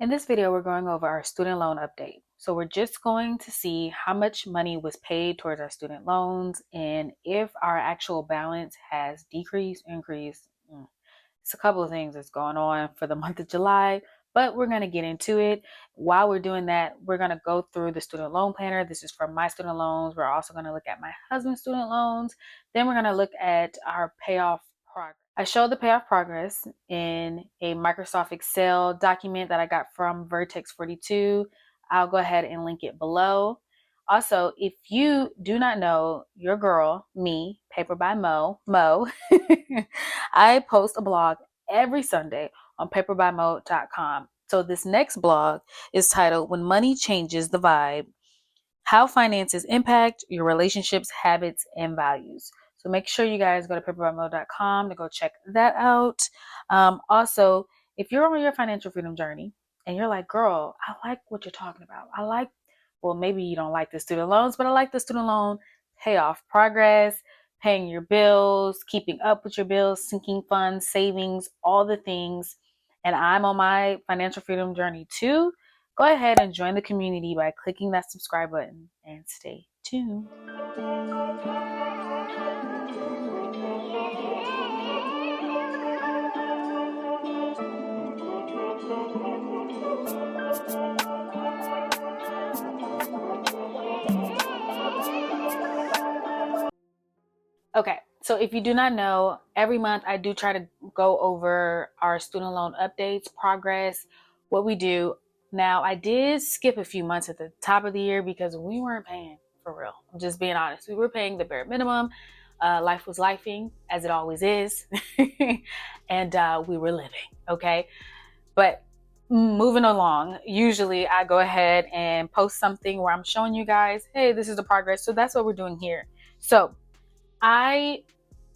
In this video, we're going over our student loan update. So we're just going to see how much money was paid towards our student loans and if our actual balance has decreased, increased. It's a couple of things that's going on for the month of July, but we're going to get into it. While we're doing that, we're going to go through the student loan planner. This is for my student loans. We're also going to look at my husband's student loans. Then we're going to look at our payoff progress. I showed the payoff progress in a Microsoft Excel document that I got from Vertex 42. I'll go ahead and link it below. Also, if you do not know, your girl, me, Paper by Mo, I post a blog every Sunday on paperbymo.com. So this next blog is titled When Money Changes the Vibe, How Finances Impact Your Relationships, Habits, and Values. So make sure you guys go to paperbymo.com to go check that out. Also, if you're on your financial freedom journey and you're like, girl, I like what you're talking about. Well, maybe you don't like the student loans, but I like the student loan payoff progress, paying your bills, keeping up with your bills, sinking funds, savings, all the things. And I'm on my financial freedom journey too. Go ahead and join the community by clicking that subscribe button and stay tuned. Okay, so if you do not know, every month I do try to go over our student loan updates, progress, what we do. Now, I did skip a few months at the top of the year because we weren't paying, for real. I'm just being honest. We were paying the bare minimum. Life was lifing, as it always is. And we were living, okay? But moving along, usually I go ahead and post something where I'm showing you guys, hey, this is the progress. So that's what we're doing here. So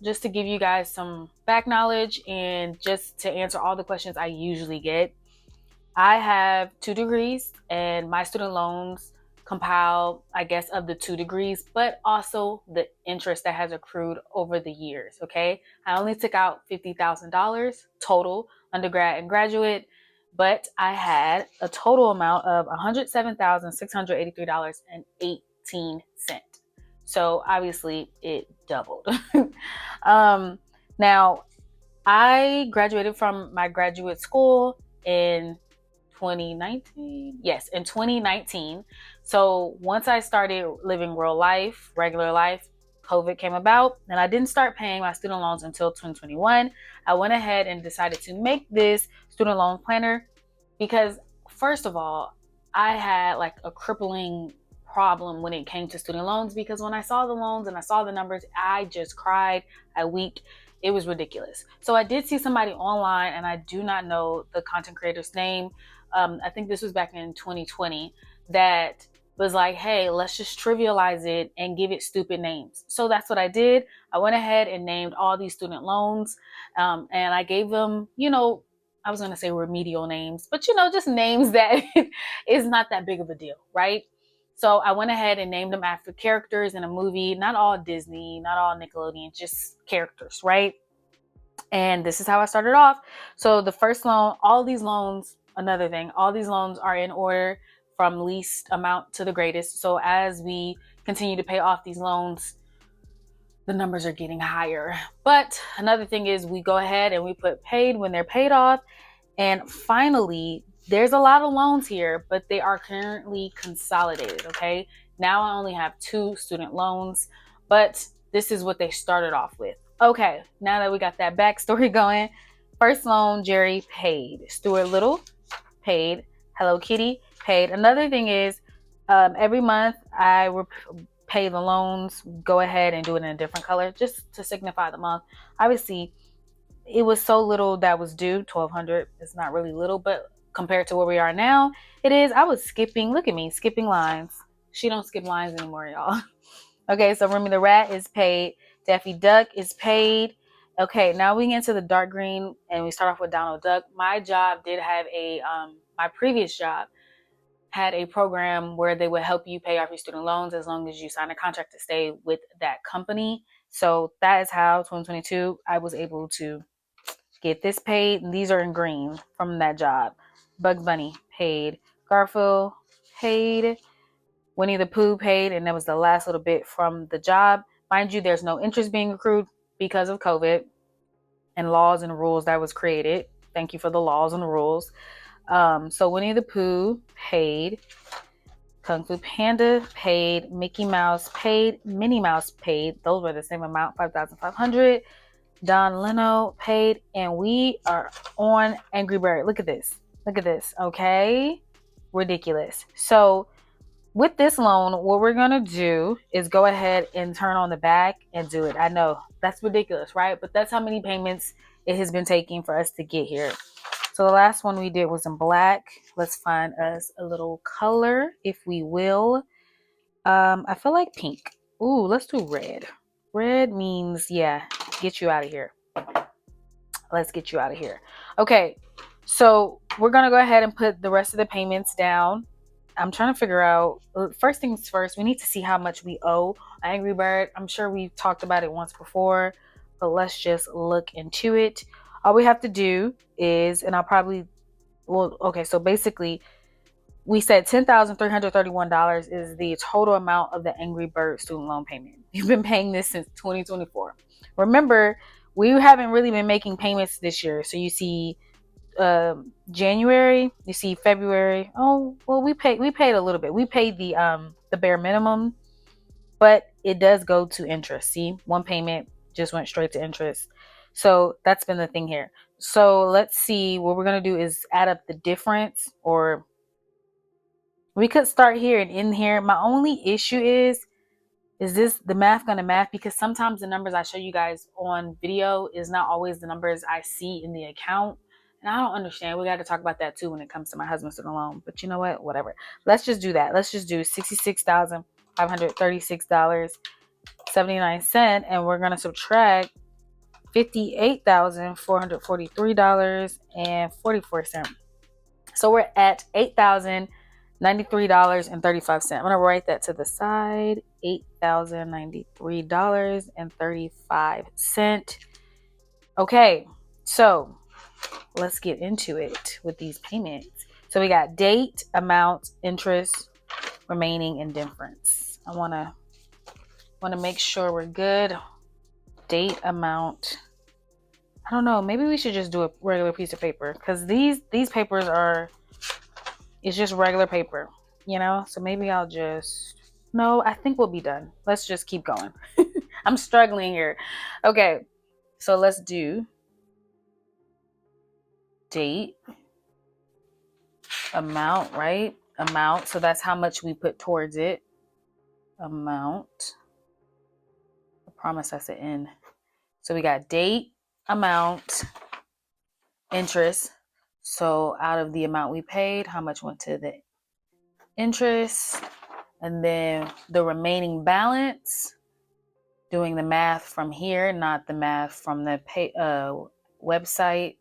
just to give you guys some back knowledge and just to answer all the questions I usually get, I have 2 degrees and my student loans compile, I guess, of the 2 degrees, but also the interest that has accrued over the years, okay? I only took out $50,000 total, undergrad and graduate, but I had a total amount of $107,683.18. So obviously it doubled. Now, I graduated from my graduate school in 2019. Yes, in 2019. So once I started living real life, regular life, COVID came about and I didn't start paying my student loans until 2021. I went ahead and decided to make this student loan planner because, first of all, I had like a crippling problem when it came to student loans because when I saw the loans and I saw the numbers, I just cried, I wept. It was ridiculous. So I did see somebody online, and I do not know the content creator's name. I think this was back in 2020, that was like, hey, let's just trivialize it and give it stupid names. So that's what I did. I went ahead and named all these student loans, and I gave them, I was going to say remedial names, but just names that is not that big of a deal, right? So I went ahead and named them after characters in a movie, not all Disney, not all Nickelodeon, just characters, right? And this is how I started off. So the first loan, all these loans, another thing, all these loans are in order from least amount to the greatest. So as we continue to pay off these loans, the numbers are getting higher. But another thing is we go ahead and we put paid when they're paid off. And finally, there's a lot of loans here, but they are currently consolidated, okay? Now I only have 2 student loans, but this is what they started off with. Okay, now that we got that backstory going, first loan, Jerry paid. Stuart Little paid. Hello Kitty paid. Another thing is, every month I would pay the loans, go ahead and do it in a different color just to signify the month. Obviously, it was so little that was due. $1,200 is not really little, but compared to where we are now, it is. I was skipping. Look at me, skipping lines. She don't skip lines anymore, y'all. Okay, so Remy the Rat is paid. Daffy Duck is paid. Okay, now we get into the dark green, and we start off with Donald Duck. My job did have my previous job had a program where they would help you pay off your student loans as long as you sign a contract to stay with that company. So that is how 2022 I was able to get this paid. And these are in green from that job. Bugs Bunny paid. Garfield paid. Winnie the Pooh paid, and that was the last little bit from the job. Mind you, there's no interest being accrued because of COVID and laws and rules that was created. Thank you for the laws and rules. So Winnie the Pooh paid. Kung Fu Panda paid. Mickey Mouse paid. Minnie Mouse paid. Those were the same amount, $5,500. Don Leno paid, and we are on Angry Bird. Look at this. Look at this. Okay, ridiculous. So with this loan, what we're gonna do is go ahead and turn on the back and do it. I know that's ridiculous, right? But that's how many payments it has been taking for us to get here. So the last one we did was in black. Let's find us a little color, if we will. I feel like pink. Ooh, let's do red. Red means, yeah, get you out of here. Let's get you out of here. Okay, so we're gonna go ahead and put the rest of the payments down. I'm trying to figure out, first things first, we need to see how much we owe Angry Bird. I'm sure we've talked about it once before, but let's just look into it. All we have to do is, and I'll probably, well, okay, so basically, we said $10,331 is the total amount of the Angry Bird student loan payment. You've been paying this since 2024. Remember, we haven't really been making payments this year. So you see January, you see February. Oh, well, we paid a little bit. We paid the bare minimum, but it does go to interest. See, one payment just went straight to interest. So that's been the thing here. So let's see, what we're going to do is add up the difference, or we could start here and end here. My only issue is this the math gonna math? Because sometimes the numbers I show you guys on video is not always the numbers I see in the account. And I don't understand. We got to talk about that too when it comes to my husband's student loan. But you know what? Whatever. Let's just do that. Let's just do $66,536.79. And we're going to subtract $58,443.44. So we're at $8,093.35. I'm going to write that to the side. $8,093.35. Okay, so let's get into it with these payments. So we got date, amount, interest, remaining, and difference. I want to make sure we're good. Date, amount. I don't know. Maybe we should just do a regular piece of paper, because these papers are, it's just regular paper, you know? So maybe I'll just, no, I think we'll be done. Let's just keep going. I'm struggling here. Okay, so let's do date, amount, right? Amount. So that's how much we put towards it. Amount. I promise that's an N. So we got date, amount, interest. So out of the amount we paid, how much went to the interest? And then the remaining balance, doing the math from here, not the math from the website.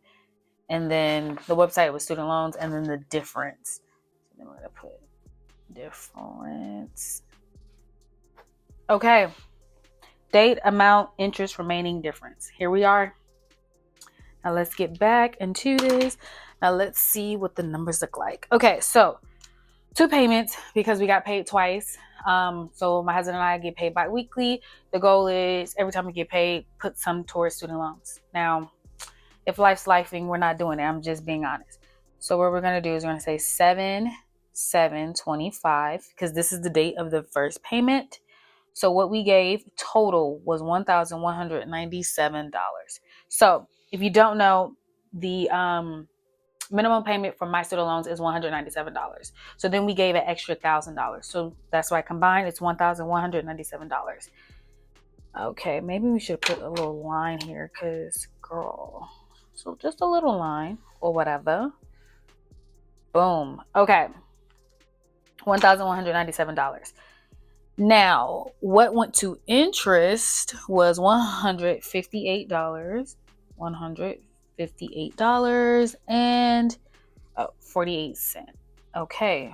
And then the website was student loans, and then the difference. So then we're going to put difference. Okay. Date, amount, interest, remaining, difference. Here we are. Now let's get back into this. Now let's see what the numbers look like. Okay, so 2 payments because we got paid twice. So my husband and I get paid bi-weekly. The goal is every time we get paid, put some towards student loans. Now, if life's lifing, we're not doing it. I'm just being honest. So what we're going to do is we're going to say 7/7/25, because this is the date of the first payment. So what we gave total was $1,197. So if you don't know, the minimum payment for my student loans is $197. So then we gave an extra $1,000. So that's why combined it's $1,197. Okay, maybe we should put a little line here, because girl. So just a little line or whatever. Boom. Okay. $1,197. Now, what went to interest was $158. $158 and 48 cents. Okay.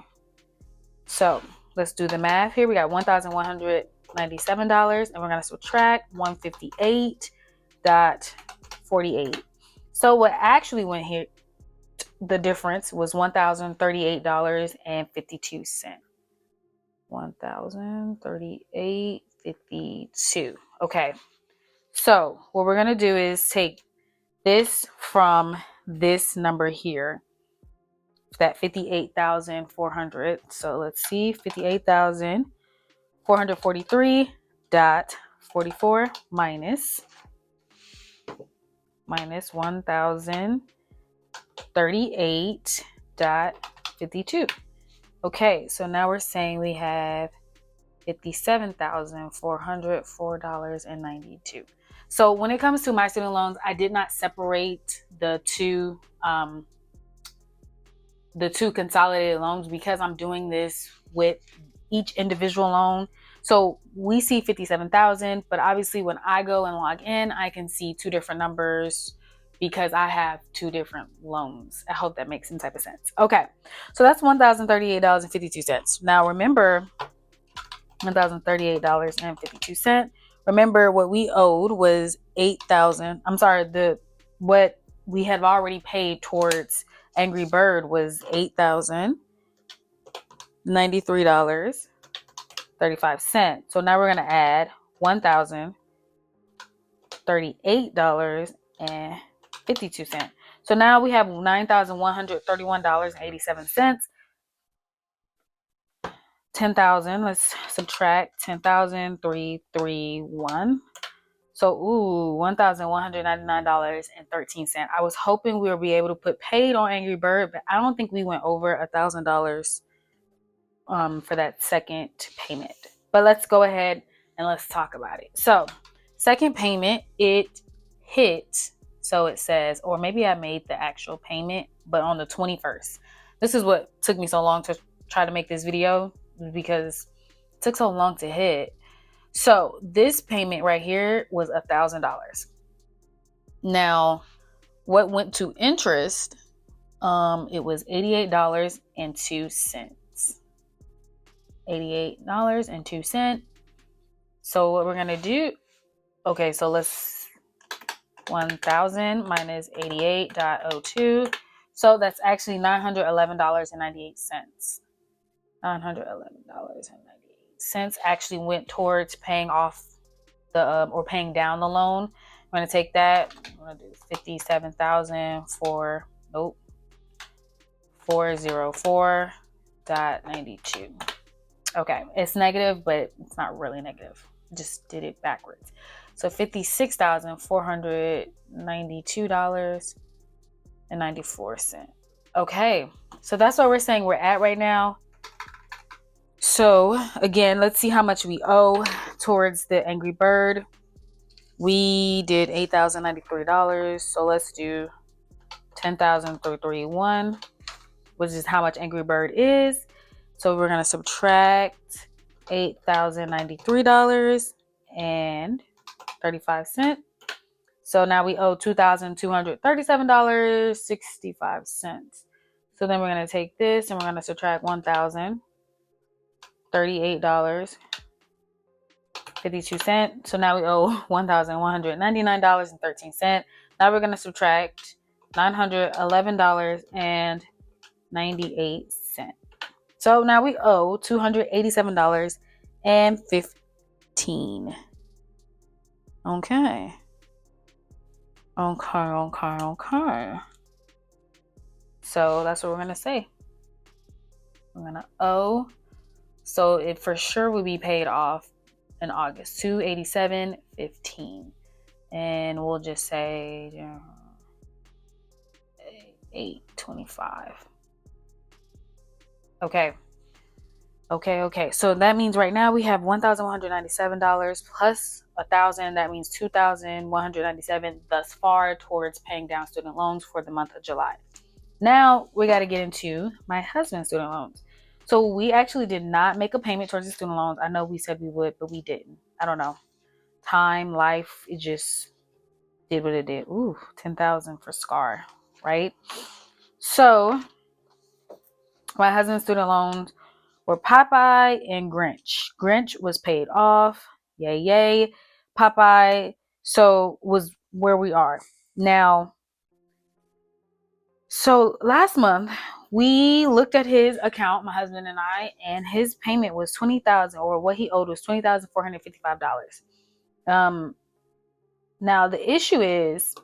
So let's do the math here. We got $1,197, and we're going to subtract 158.48. So what actually went here the difference was $1,038.52. $1,038.52. Okay. So what we're gonna do is take this from this number here, that 58,400. So let's see, 58,443.44 minus 1,038.52. Okay, so now we're saying we have $57,404.92. So when it comes to my student loans, I did not separate the two consolidated loans because I'm doing this with each individual loan. So we see 57,000, but obviously when I go and log in, I can see two different numbers because I have two different loans. I hope that makes some type of sense. Okay, so that's $1,038.52. Now remember, $1,038.52. Remember, what we owed was $8,000. I'm sorry, what we had already paid towards Angry Bird was $8,093.35. So now we're gonna add $1,038.52. So now we have $9,131.87. 10,000. Let's subtract 10,331. So, $1,199.13. I was hoping we would be able to put paid on Angry Bird, but I don't think we went over $1,000 for that second payment. But let's go ahead and let's talk about it. So, second payment, it hit. So it says, or maybe I made the actual payment, but on the 21st. This is what took me so long to try to make this video, because it took so long to hit. So this payment right here was $1,000. Now, what went to interest? It was $88.02. $88.02. So what we're gonna do? Okay, so let's 1,000 minus 88.02. So that's actually $911.98. $911.98 actually went towards paying off the or paying down the loan. I'm going to take that. I'm going to do 404.92. Okay, it's negative, but it's not really negative. Just did it backwards. So $56,492.94. Okay, so that's what we're saying we're at right now. So again, let's see how much we owe towards the Angry Bird. We did $8,093. So let's do 10,331, which is how much Angry Bird is. So we're going to subtract $8,093.35. So now we owe $2,237.65. So then we're going to take this and we're going to subtract $1,038.52. So now we owe $1,199.13. Now we're going to subtract $911.98. So now we owe $287.15. Okay. So that's what we're going to say. We're going to owe. So it for sure will be paid off in August, $287.15. And we'll just say $825. Okay. So that means right now we have $1,197 plus $1,000. That means $2,197 thus far towards paying down student loans for the month of July. Now we got to get into my husband's student loans. So we actually did not make a payment towards the student loans. I know we said we would, but we didn't. I don't know. Time, life, it just did what it did. Ooh, 10,000 for Scar, right? So my husband's student loans were Popeye and Grinch. Grinch was paid off. Yay. Popeye, so was where we are. Now, So last month we looked at his account, my husband and I, and his payment was $20,000, or what he owed was $20,455. Now the issue is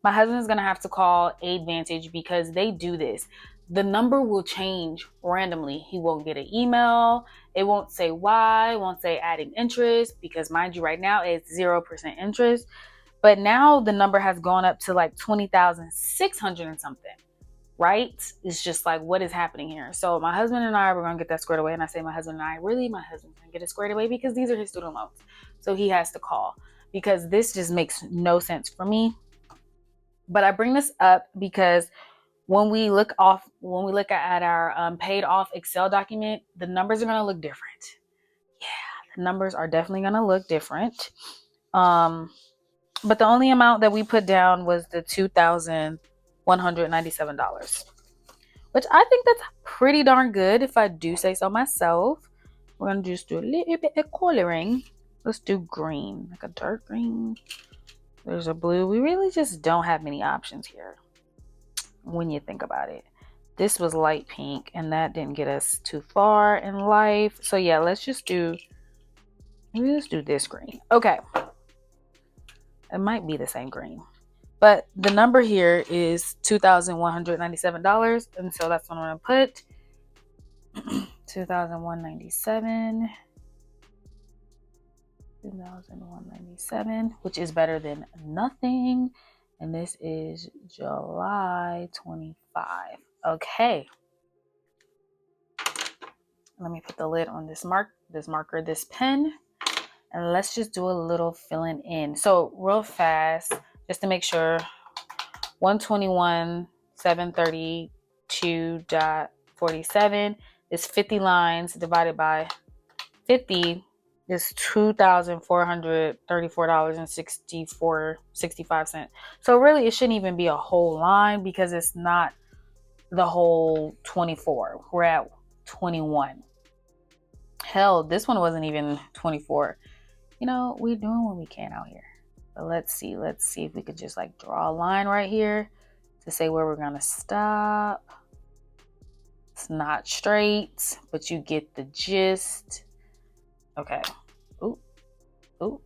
my husband's gonna have to call Advantage because they do this. The number will change randomly. He won't get an email. It won't say why. It won't say adding interest because, mind you, right now it's 0% interest. But now the number has gone up to like 20,600 and something. Right? It's just like, what is happening here? So my husband and I were gonna get that squared away. And I say my husband and I, really, my husband's gonna get it squared away because these are his student loans. So he has to call because this just makes no sense for me. But I bring this up because when we look at our paid off Excel document, the numbers are going to look different. Yeah, the numbers are definitely going to look different. But the only amount that we put down was the $2,197, which I think that's pretty darn good if I do say so myself. We're going to just do a little bit of coloring. Let's do green, like a dark green. There's a blue. We really just don't have many options here when you think about it. This was light pink and that didn't get us too far in life. So yeah, let's do this green. Okay. It might be the same green. But the number here is $2,197. And so that's what I'm going to put. 2,197. 2,197, which is better than nothing. And this is July 25. Okay. Let me put the lid on this marker, this pen, and let's just do a little filling in. So real fast, just to make sure, 121,732.47 is 50 lines divided by 50 is $2,434.65. So really it shouldn't even be a whole line because it's not the whole 24. We're at 21. Hell, this one wasn't even 24. You know, we're doing what we can out here. But let's see if we could just like draw a line right here to say where we're gonna stop. It's not straight, but you get the gist. Okay. Ooh.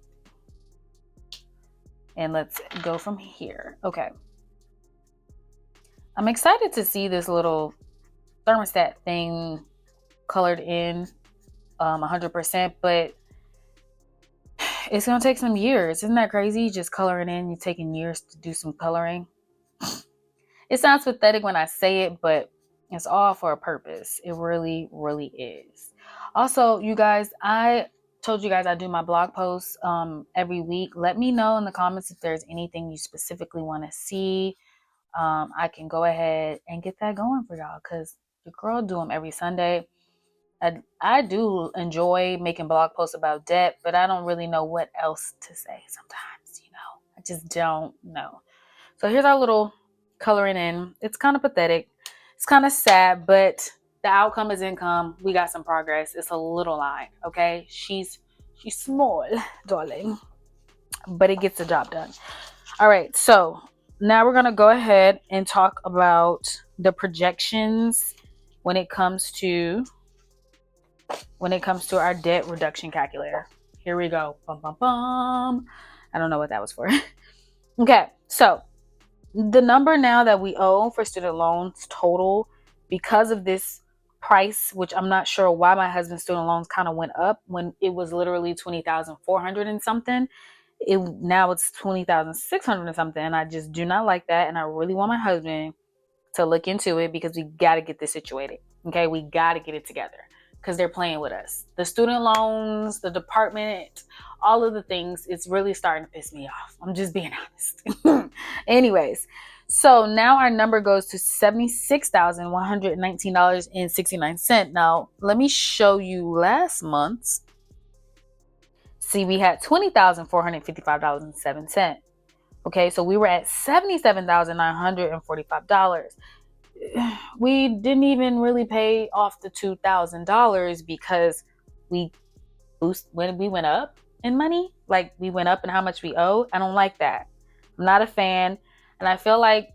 And let's go from here. Okay. I'm excited to see this little thermostat thing colored in 100%, but it's going to take some years. Isn't that crazy? Just coloring in, you're taking years to do some coloring. It sounds pathetic when I say it, but it's all for a purpose. It really, really is. Also, you guys, I told you guys I do my blog posts every week. Let me know in the comments if there's anything you specifically want to see. I can go ahead and get that going for y'all because the girl do them every Sunday. I do enjoy making blog posts about debt, but I don't really know what else to say sometimes, you know. I just don't know. So here's our little coloring in. It's kind of pathetic. It's kind of sad, but the outcome is income. We got some progress. It's a little line, okay? She's small, darling, but it gets the job done. All right, so now we're gonna go ahead and talk about the projections when it comes to our debt reduction calculator. Here we go. Bum, bum, bum. I don't know what that was for. Okay, so the number now that we owe for student loans total, because of this price, which I'm not sure why my husband's student loans kind of went up when it was literally 20,400 and something. Now it's 20,600 and something, and I just do not like that. And I really want my husband to look into it because we got to get this situated. Okay, we got to get it together because they're playing with us. The student loans, the department, all of the things, it's really starting to piss me off. I'm just being honest. Anyways, so now our number goes to $76,119.69. Now, let me show you last month's. See, we had $20,455.07. Okay, so we were at $77,945. We didn't even really pay off the $2,000 because when we went up in money, like we went up in how much we owe. I don't like that. I'm not a fan. And I feel like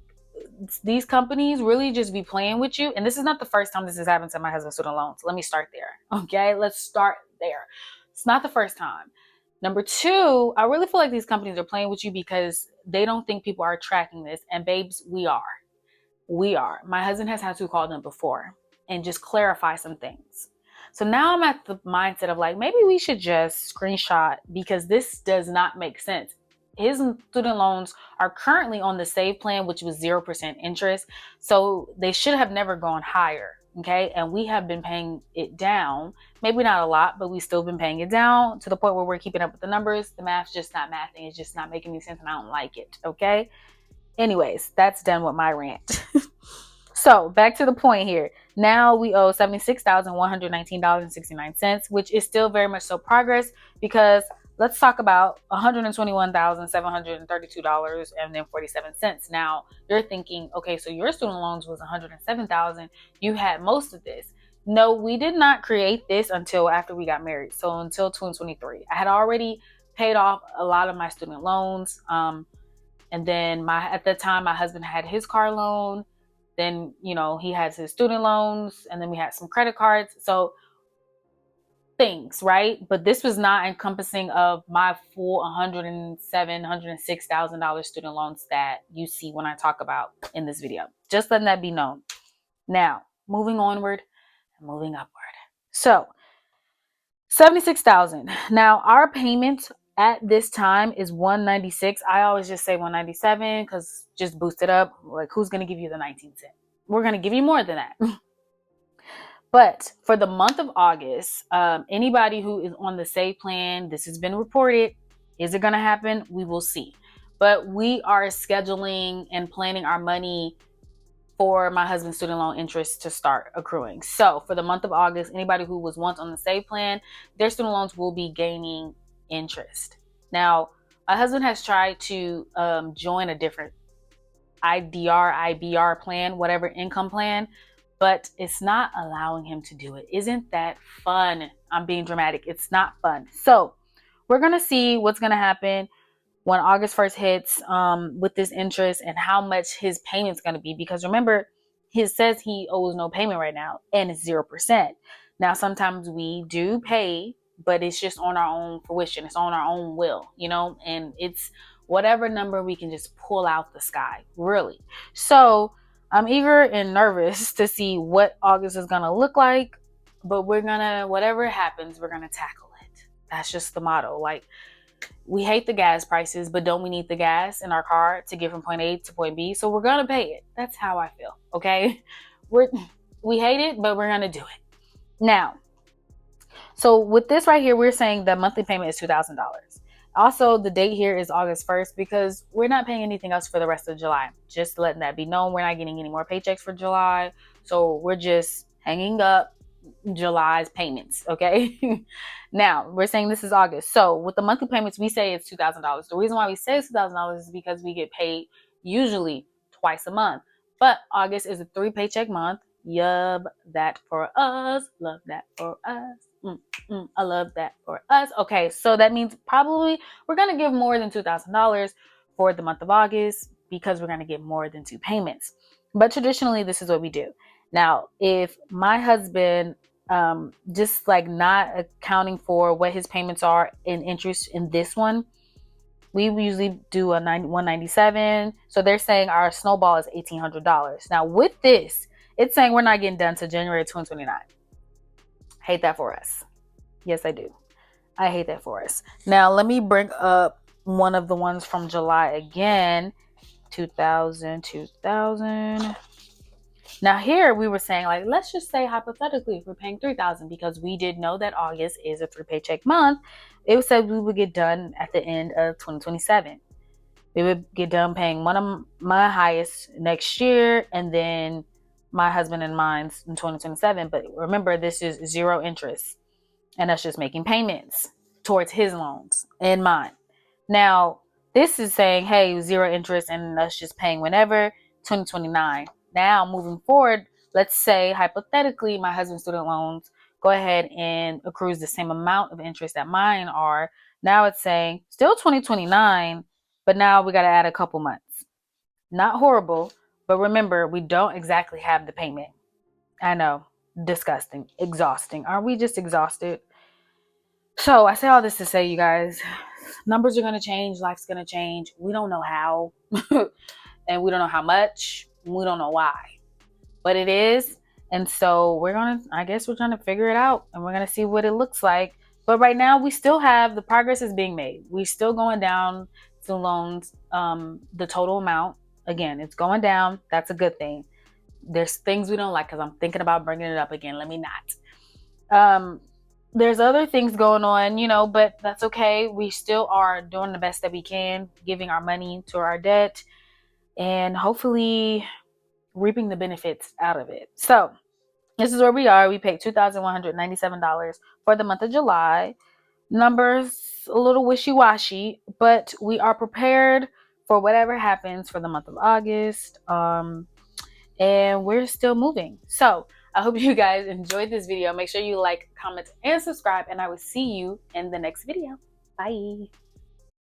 these companies really just be playing with you. And this is not the first time this has happened to my husband's student loans. Let me start there. Okay, let's start there. It's not the first time. Number two, I really feel like these companies are playing with you because they don't think people are tracking this. And babes, we are. We are. My husband has had to call them before and just clarify some things. So now I'm at the mindset of like, maybe we should just screenshot because this does not make sense. His student loans are currently on the save plan, which was 0% interest. So they should have never gone higher. Okay. And we have been paying it down. Maybe not a lot, but we still been paying it down to the point where we're keeping up with the numbers. The math's just not mathing. It's just not making any sense and I don't like it. Okay. Anyways, that's done with my rant. So back to the point here. Now we owe $76,119.69, which is still very much so progress because let's talk about $121,732.47. Now you're thinking, okay, so your student loans was $107,000. You had most of this. No, we did not create this until after we got married. So until 2023. I had already paid off a lot of my student loans. And then at the time, my husband had his car loan. Then, he has his student loans. And then we had some credit cards. So things, right? But this was not encompassing of my full $106,000 student loans that you see when I talk about in this video. Just letting that be known. Now, moving onward and moving upward. So, $76,000. Now, our payment at this time is $196. I always just say $197 because just boost it up. Like, who's going to give you the 19 cents? We're going to give you more than that. But for the month of August, anybody who is on the save plan, this has been reported. Is it going to happen? We will see. But we are scheduling and planning our money for my husband's student loan interest to start accruing. So for the month of August, anybody who was once on the save plan, their student loans will be gaining interest. Now, my husband has tried to join a different IBR plan, whatever income plan, but it's not allowing him to do it. Isn't that fun? I'm being dramatic. It's not fun. So we're going to see what's going to happen when August 1st hits with this interest and how much his payment's going to be. Because remember, he says he owes no payment right now and it's 0%. Now, sometimes we do pay, but it's just on our own fruition. It's on our own will, and it's whatever number we can just pull out the sky, really. So I'm eager and nervous to see what August is going to look like, but whatever happens, we're going to tackle it. That's just the motto. Like, we hate the gas prices, but don't we need the gas in our car to get from point A to point B? So we're going to pay it. That's how I feel. Okay. We hate it, but we're going to do it. Now, so with this right here, we're saying the monthly payment is $2,000. Also, the date here is August 1st because we're not paying anything else for the rest of July. Just letting that be known. We're not getting any more paychecks for July. So we're just hanging up July's payments. Okay. Now, we're saying this is August. So with the monthly payments, we say it's $2,000. The reason why we say it's $2,000 is because we get paid usually twice a month. But August is a 3 paycheck month. Yub, that for us. Love that for us. I love that for us. Okay, so that means probably we're going to give more than $2,000 for the month of August because we're going to get more than 2 payments. But traditionally, this is what we do. Now, if my husband just like not accounting for what his payments are in interest in this one, we usually do a $197. So they're saying our snowball is $1,800. Now, with this, it's saying we're not getting done to January 2029. Hate that for us. Yes, I do. I hate that for us. Now, let me bring up one of the ones from July again. 2000. Now, here we were saying, like, let's just say hypothetically, if we're paying $3,000 because we did know that August is a 3 paycheck month, it said we would get done at the end of 2027. We would get done paying one of my highest next year, and then my husband and mine's in 2027. But remember, this is 0 interest, and that's just making payments towards his loans and mine. Now, this is saying, hey, 0 interest, and us just paying whenever, 2029. Now, moving forward, let's say, hypothetically, my husband's student loans go ahead and accrues the same amount of interest that mine are. Now it's saying still 2029, but now we got to add a couple months. Not horrible, But remember, we don't exactly have the payment. I know, disgusting, exhausting. Aren't we just exhausted? So I say all this to say, you guys, numbers are going to change. Life's going to change. We don't know how, and we don't know how much. We don't know why, but it is. And so I guess we're trying to figure it out, and we're going to see what it looks like. But right now, we still have the progress is being made. We're still going down to loans, the total amount. Again, it's going down. That's a good thing. There's things we don't like because I'm thinking about bringing it up again. Let me not. There's other things going on, but that's okay. We still are doing the best that we can, giving our money to our debt, and hopefully reaping the benefits out of it. So this is where we are. We paid $2,197 for the month of July. Numbers a little wishy-washy, but we are prepared for whatever happens for the month of August. And we're still moving. So I hope you guys enjoyed this video. Make sure you like, comment, and subscribe, and I will see you in the next video. Bye.